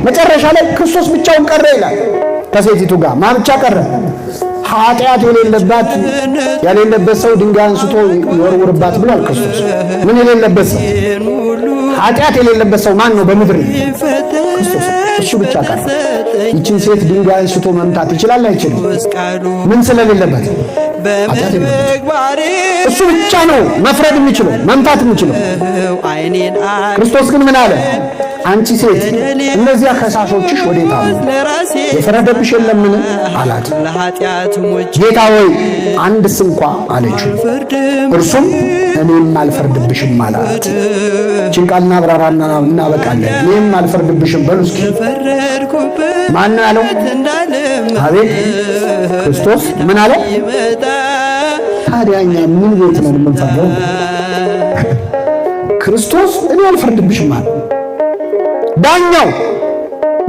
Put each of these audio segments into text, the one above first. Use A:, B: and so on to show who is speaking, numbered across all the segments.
A: መጨረሻ ላይ ክርስቶስ ብቻውን ቀረ ይላል። ከሴቲቱ ጋር ማን ብቻ ቀረ? ኃጢአት የሌለበት ሰው ድንጋይ አንስቶ ይወርውርባት ብሏል ክርስቶስ። ምን የሌለበት ሰው? ኃጢአት የሌለበት ሰው ማን ነው በምድር? ክርስቶስ። እሱ ብቻ ቀረ። ይችን ሴት ድንጋይ አንስቶ መምታት ይችላል አይችልም? ምን ስለሌለበት? ኃጢአት የሌለበት እሱ ብቻ ነው መፍረድ የሚችለው መምታት የሚችለው። ክርስቶስ ግን ምን አለ? አንቺ ሴት እነዚያ ከሳሾችሽ ወዴት አሉ? የፈረደብሽ የለምን አላት። ጌታ ሆይ አንድስ እንኳ አለችው። እርሱም እኔም አልፈርድብሽም አላት። ይህችን ቃል እናብራራና እናበቃለን። እኔም አልፈርድብሽም በሉ እስኪ። ማን ያለው? አቤት ክርስቶስ ምን አለ? ታዲያ እኛ ምን ቤት ነን የምንፈርደው? ክርስቶስ እኔ አልፈርድብሽም አለ። ዳኛው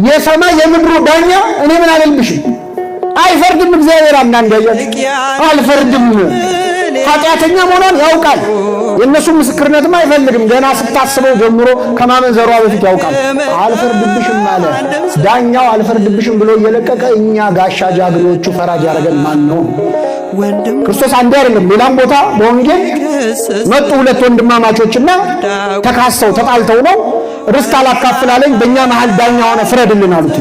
A: የሰማይ የምድሩ ዳኛ እኔ ምን አልልብሽም? አይፈርድም እግዚአብሔር። አንዳንድ አልፈርድም ኃጢአተኛ መሆኗን ያውቃል። የእነሱ ምስክርነትም አይፈልግም። ገና ስታስበው ጀምሮ ከማመንዘሯ በፊት ያውቃል። አልፈርድብሽም አለ ዳኛው። አልፈርድብሽም ብሎ እየለቀቀ እኛ ጋሻ ጃግሬዎቹ ፈራጅ ያደረገን ማን ነው? ክርስቶስ አንድ አይደለም። ሌላም ቦታ በወንጌል መጡ ሁለት ወንድማማቾችና ተካሰው ተጣልተው ነው ርስት አላካፍላለኝ በእኛ መሃል ዳኛ ሆነ ፍረድልን አሉት።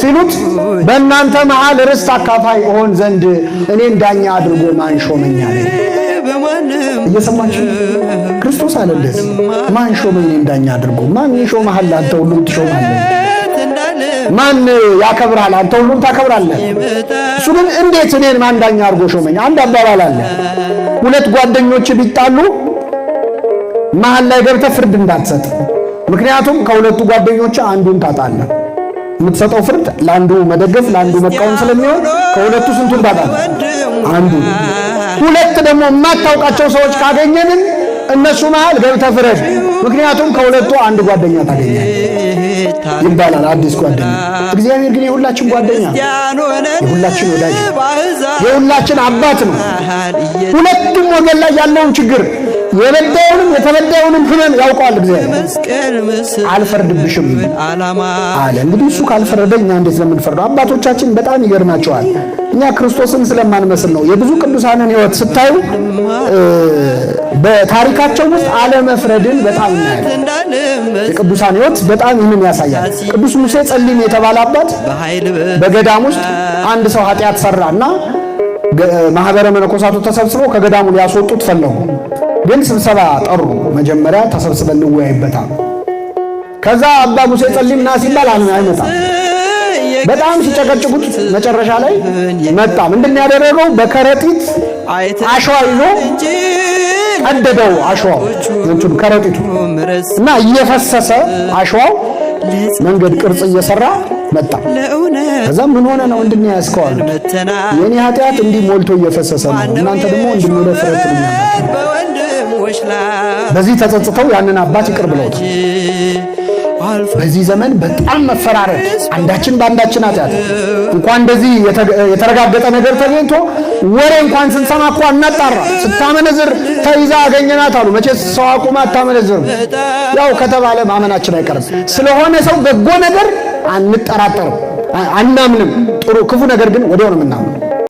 A: ሲሉት በእናንተ መሃል ርስት አካፋይ ሆን ዘንድ እኔን ዳኛ አድርጎ ማን ሾመኝ አለ። እየሰማችሁ ክርስቶስ አለለት ማን ሾመኝ እኔን ዳኛ አድርጎ? ማን ይሾምሃል? አንተ ሁሉም ትሾማለህ። ማን ያከብራል? አንተ ሁሉም ታከብራለህ። እሱ ግን እንዴት እኔን ማን ዳኛ አድርጎ ሾመኝ? አንድ አባባል አለ። ሁለት ጓደኞች ቢጣሉ መሃል ላይ ገብተህ ፍርድ እንዳትሰጥ። ምክንያቱም ከሁለቱ ጓደኞች አንዱን ታጣለህ። የምትሰጠው ፍርድ ለአንዱ መደገፍ ለአንዱ መቃወም ስለሚሆን ከሁለቱ ስንቱን ታጣለህ? አንዱ። ሁለት ደግሞ የማታውቃቸው ሰዎች ካገኘንን እነሱ መሃል ገብተህ ፍረድ። ምክንያቱም ከሁለቱ አንድ ጓደኛ ታገኛለህ ይባላል። አዲስ ጓደኛ። እግዚአብሔር ግን የሁላችን ጓደኛ፣ የሁላችን ወዳጅ፣ የሁላችን አባት ነው። ሁለቱም ወገን ላይ ያለውን ችግር የበደውንም የተበደውንም ህመም ያውቃል እግዚአብሔር። አልፈርድብሽም አለ። እንግዲህ እሱ ካልፈረደ እኛ እንዴት ለምንፈርደው? አባቶቻችን በጣም ይገርማቸዋል። እኛ ክርስቶስን ስለማንመስል ነው። የብዙ ቅዱሳንን ሕይወት ስታዩ በታሪካቸው ውስጥ አለመፍረድን በጣም እናያለን። የቅዱሳን ሕይወት በጣም ይህንን ያሳያል። ቅዱስ ሙሴ ጸሊም የተባለ አባት በገዳም ውስጥ አንድ ሰው ኃጢአት ሰራና ማህበረ መነኮሳቱ ተሰብስበው ከገዳሙ ሊያስወጡት ፈለጉ። ግን ስብሰባ ጠሩ። መጀመሪያ ተሰብስበን እንወያይበታል። ከዛ አባ ሙሴ ጸሊም ና ሲባል አይመጣም። በጣም ሲጨቀጭቁት መጨረሻ ላይ መጣ። ምንድነው ያደረገው? በከረጢት አሸዋ ይዞ ቀደደው። አሸዋው እንትን ከረጢቱ እና እየፈሰሰ አሸዋው መንገድ ቅርጽ እየሰራ መጣ። ከዛ ምን ሆነ ነው እንድንያ ያስከዋል? የኔ ኃጢአት እንዲህ ሞልቶ እየፈሰሰ ነው፣ እናንተ ደግሞ እንድንወደ ፍረት ነው። በዚህ ተጸጽተው ያንን አባት ይቅር ብለውታል። በዚህ ዘመን በጣም መፈራረድ፣ አንዳችን በአንዳችን ኃጢአት እንኳን እንደዚህ የተረጋገጠ ነገር ተገኝቶ ወሬ እንኳን ስንሰማ እኮ እናጣራ። ስታመነዝር ተይዛ አገኘናት አሉ። መቼስ ሰው አቁማ አታመነዝርም። ያው ከተባለ ማመናችን አይቀርም። ስለሆነ ሰው በጎ ነገር አንጠራጠርም፣ አናምንም። ጥሩ ክፉ ነገር ግን ወዲያው ነው የምናምነው።